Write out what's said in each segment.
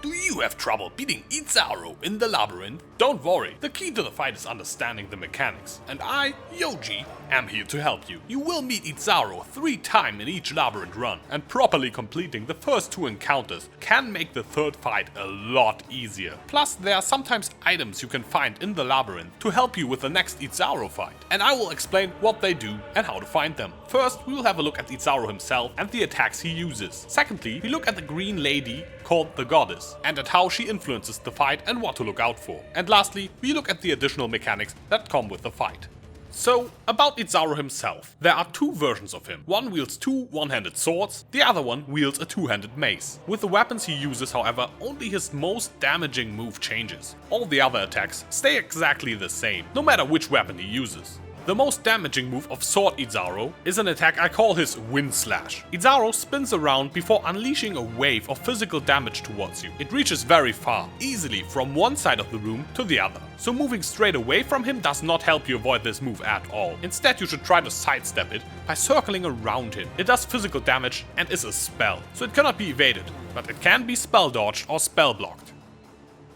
Do you have trouble beating Izaro in the Labyrinth? Don't worry, the key to the fight is understanding the mechanics, and I, Yoji, am here to help you. You will meet Izaro 3 times in each Labyrinth run, and properly completing the first 2 encounters can make the third fight a lot easier. Plus, there are sometimes items you can find in the Labyrinth to help you with the next Izaro fight, and I will explain what they do and how to find them. First, we will have a look at Izaro himself and the attacks he uses. Secondly, we look at the green lady called the Goddess, and at how she influences the fight and what to look out for. And lastly, we look at the additional mechanics that come with the fight. So, about Izaro himself. There are 2 versions of him. One wields 2 one-handed swords, the other one wields a 2-handed mace. With the weapons he uses, however, only his most damaging move changes. All the other attacks stay exactly the same, no matter which weapon he uses. The most damaging move of Sword Izaro is an attack I call his Wind Slash. Izaro spins around before unleashing a wave of physical damage towards you. It reaches very far, easily from one side of the room to the other. So moving straight away from him does not help you avoid this move at all. Instead, you should try to sidestep it by circling around him. It does physical damage and is a spell, so it cannot be evaded, but it can be spell dodged or spell blocked.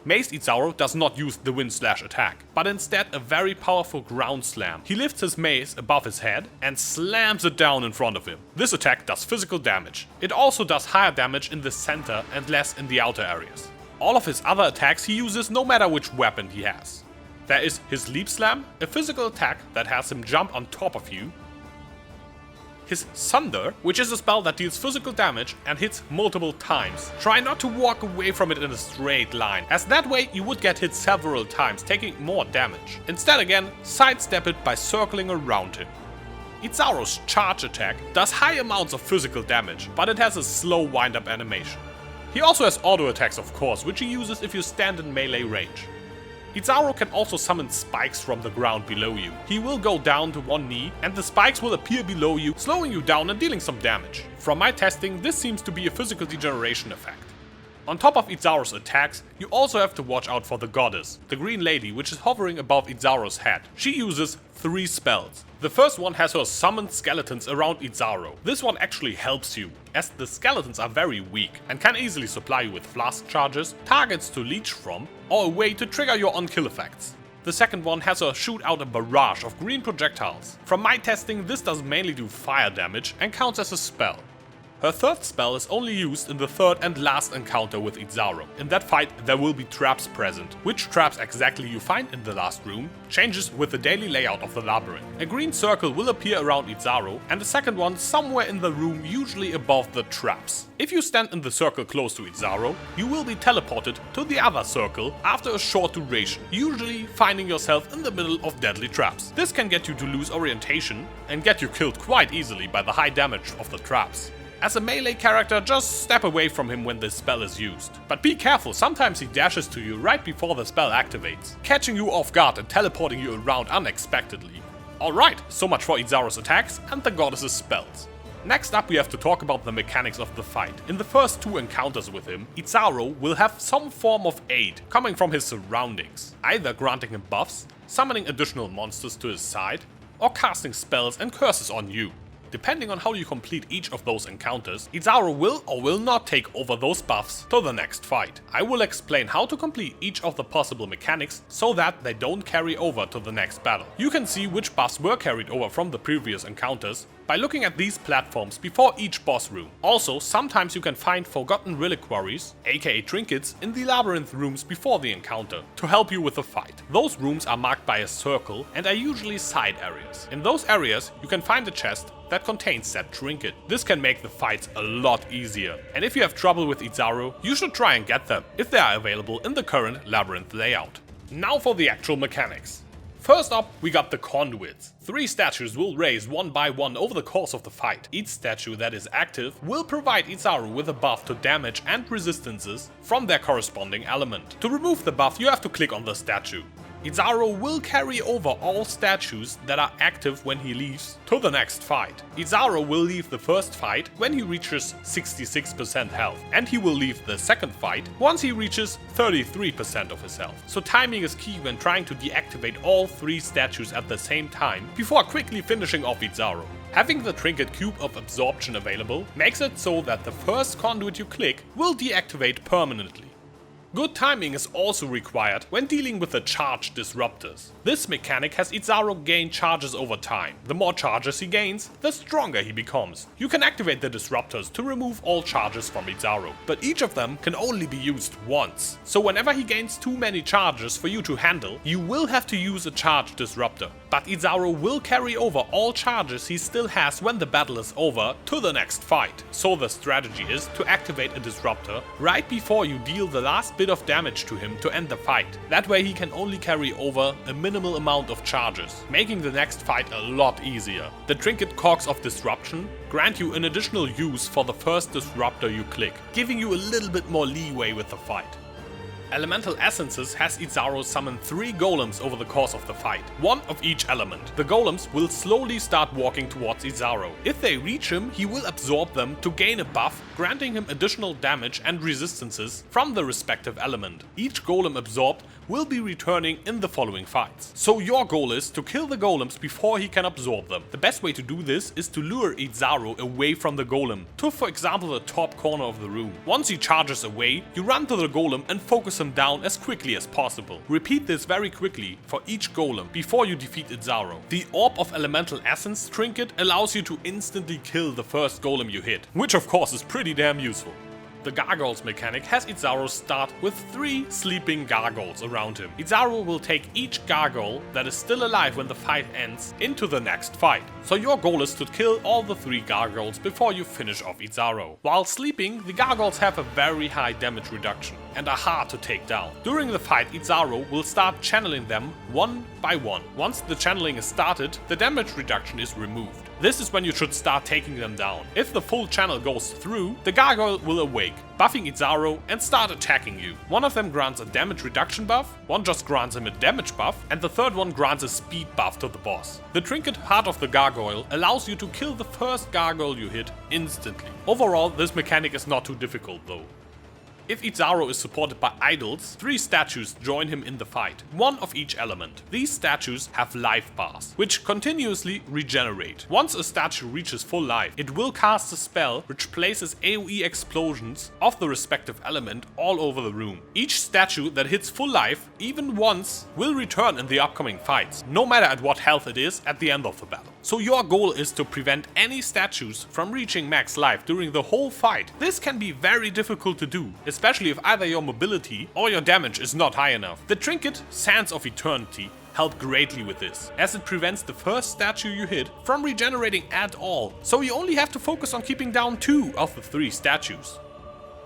Maced Izaro does not use the Wind Slash attack, but instead a very powerful ground slam. He lifts his mace above his head and slams it down in front of him. This attack does physical damage. It also does higher damage in the center and less in the outer areas. All of his other attacks he uses no matter which weapon he has. There is his Leap Slam, a physical attack that has him jump on top of you. His Thunder, which is a spell that deals physical damage and hits multiple times. Try not to walk away from it in a straight line, as that way you would get hit several times, taking more damage. Instead again, sidestep it by circling around him. Izaro's Charge attack does high amounts of physical damage, but it has a slow wind-up animation. He also has auto attacks, of course, which he uses if you stand in melee range. Izaro can also summon spikes from the ground below you. He will go down to one knee and the spikes will appear below you, slowing you down and dealing some damage. From my testing, this seems to be a physical degeneration effect. On top of Izaro's attacks, you also have to watch out for the Goddess, the green lady which is hovering above Izaro's head. She uses 3 spells. The first one has her summoned skeletons around Izaro. This one actually helps you, as the skeletons are very weak and can easily supply you with flask charges, targets to leech from, or a way to trigger your on-kill effects. The second one has her shoot out a barrage of green projectiles. From my testing, this does mainly do fire damage and counts as a spell. Her third spell is only used in the third and last encounter with Izaro. In that fight there will be traps present. Which traps exactly you find in the last room changes with the daily layout of the labyrinth. A green circle will appear around Izaro and a second one somewhere in the room, usually above the traps. If you stand in the circle close to Izaro, you will be teleported to the other circle after a short duration, usually finding yourself in the middle of deadly traps. This can get you to lose orientation and get you killed quite easily by the high damage of the traps. As a melee character, just step away from him when this spell is used. But be careful, sometimes he dashes to you right before the spell activates, catching you off guard and teleporting you around unexpectedly. Alright, so much for Izaro's attacks and the goddess's spells. Next up we have to talk about the mechanics of the fight. In the first 2 encounters with him, Izaro will have some form of aid coming from his surroundings, either granting him buffs, summoning additional monsters to his side, or casting spells and curses on you. Depending on how you complete each of those encounters, Izaro will or will not take over those buffs to the next fight. I will explain how to complete each of the possible mechanics so that they don't carry over to the next battle. You can see which buffs were carried over from the previous encounters by looking at these platforms before each boss room. Also, sometimes you can find forgotten reliquaries, aka trinkets, in the labyrinth rooms before the encounter to help you with the fight. Those rooms are marked by a circle and are usually side areas. In those areas, you can find a chest that contains that trinket. This can make the fights a lot easier. And if you have trouble with Izaro, you should try and get them, if they are available in the current labyrinth layout. Now for the actual mechanics. First up, we got the Conduits. 3 statues will raise one by one over the course of the fight. Each statue that is active will provide Izaro with a buff to damage and resistances from their corresponding element. To remove the buff, you have to click on the statue. Izaro will carry over all statues that are active when he leaves to the next fight. Izaro will leave the first fight when he reaches 66% health, and he will leave the second fight once he reaches 33% of his health. So timing is key when trying to deactivate all 3 statues at the same time before quickly finishing off Izaro. Having the trinket Cube of Absorption available makes it so that the first conduit you click will deactivate permanently. Good timing is also required when dealing with the Charge Disruptors. This mechanic has Izaro gain charges over time. The more charges he gains, the stronger he becomes. You can activate the Disruptors to remove all charges from Izaro, but each of them can only be used once. So whenever he gains too many charges for you to handle, you will have to use a Charge Disruptor. But Izaro will carry over all charges he still has when the battle is over to the next fight. So the strategy is to activate a Disruptor right before you deal the last bit of damage to him to end the fight. That way he can only carry over a minimal amount of charges, making the next fight a lot easier. The trinket Cogs of Disruption grant you an additional use for the first Disruptor you click, giving you a little bit more leeway with the fight. Elemental Essences has Izaro summon 3 Golems over the course of the fight, one of each element. The Golems will slowly start walking towards Izaro. If they reach him, he will absorb them to gain a buff, granting him additional damage and resistances from the respective element. Each Golem absorbed will be returning in the following fights. So your goal is to kill the Golems before he can absorb them. The best way to do this is to lure Izaro away from the Golem, to for example the top corner of the room. Once he charges away, you run to the Golem and focus him down as quickly as possible. Repeat this very quickly for each Golem before you defeat Izaro. The Orb of Elemental Essence trinket allows you to instantly kill the first Golem you hit, which of course is pretty damn useful. The Gargoyles mechanic has Izaro start with 3 sleeping gargoyles around him. Izaro will take each gargoyle that is still alive when the fight ends into the next fight. So your goal is to kill all the 3 gargoyles before you finish off Izaro. While sleeping, the gargoyles have a very high damage reduction and are hard to take down. During the fight, Izaro will start channeling them one by one. Once the channeling is started, the damage reduction is removed. This is when you should start taking them down. If the full channel goes through, the gargoyle will awake, buffing Izaro and start attacking you. One of them grants a damage reduction buff, one just grants him a damage buff, and the third one grants a speed buff to the boss. The trinket Heart of the Gargoyle allows you to kill the first gargoyle you hit instantly. Overall, this mechanic is not too difficult though. If Izaro is supported by idols, 3 statues join him in the fight, one of each element. These statues have life bars, which continuously regenerate. Once a statue reaches full life, it will cast a spell which places AoE explosions of the respective element all over the room. Each statue that hits full life, even once, will return in the upcoming fights, no matter at what health it is at the end of the battle. So your goal is to prevent any statues from reaching max life during the whole fight. This can be very difficult to do, especially if either your mobility or your damage is not high enough. The trinket Sands of Eternity help greatly with this, as it prevents the first statue you hit from regenerating at all, so you only have to focus on keeping down 2 of the 3 statues.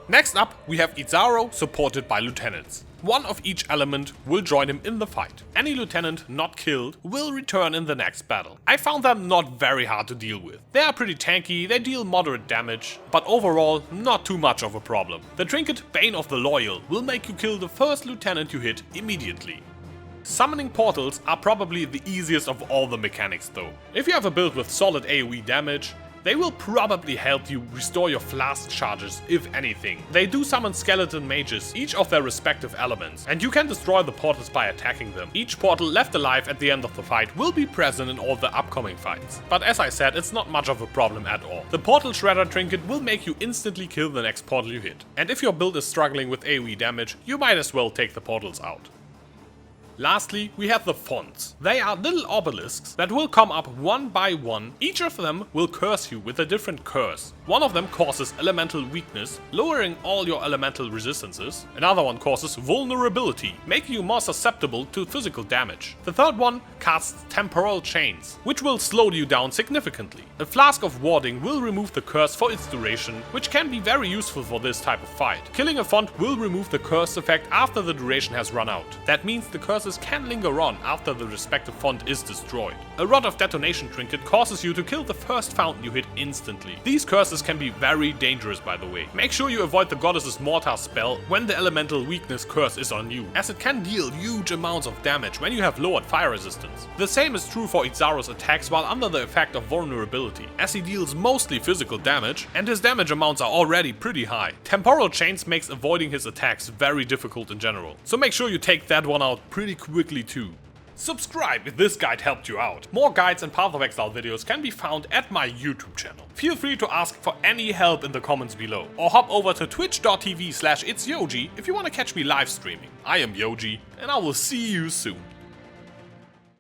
Next up, we have Izaro supported by lieutenants. One of each element will join him in the fight. Any lieutenant not killed will return in the next battle. I found them not very hard to deal with. They are pretty tanky, they deal moderate damage, but overall not too much of a problem. The trinket Bane of the Loyal will make you kill the first lieutenant you hit immediately. Summoning portals are probably the easiest of all the mechanics though. If you have a build with solid AoE damage, they will probably help you restore your flask charges, if anything. They do summon skeleton mages, each of their respective elements, and you can destroy the portals by attacking them. Each portal left alive at the end of the fight will be present in all the upcoming fights. But as I said, it's not much of a problem at all. The Portal Shredder trinket will make you instantly kill the next portal you hit. And if your build is struggling with AoE damage, you might as well take the portals out. Lastly, we have the fonts. They are little obelisks that will come up one by one. Each of them will curse you with a different curse. One of them causes elemental weakness, lowering all your elemental resistances. Another one causes vulnerability, making you more susceptible to physical damage. The third one casts temporal chains, which will slow you down significantly. A flask of warding will remove the curse for its duration, which can be very useful for this type of fight. Killing a font will remove the curse effect after the duration has run out. That means the curses can linger on after the respective font is destroyed. A Rod of Detonation trinket causes you to kill the first fountain you hit instantly. These curses can be very dangerous, by the way. Make sure you avoid the Goddess's Mortar spell when the elemental weakness curse is on you, as it can deal huge amounts of damage when you have lowered fire resistance. The same is true for Izaro's attacks while under the effect of vulnerability, as he deals mostly physical damage and his damage amounts are already pretty high. Temporal chains makes avoiding his attacks very difficult in general, so make sure you take that one out pretty quickly too. Subscribe if this guide helped you out. More guides and Path of Exile videos can be found at my YouTube channel. Feel free to ask for any help in the comments below, or hop over to twitch.tv/itsyoji if you want to catch me live streaming. I am Yoji, and I will see you soon.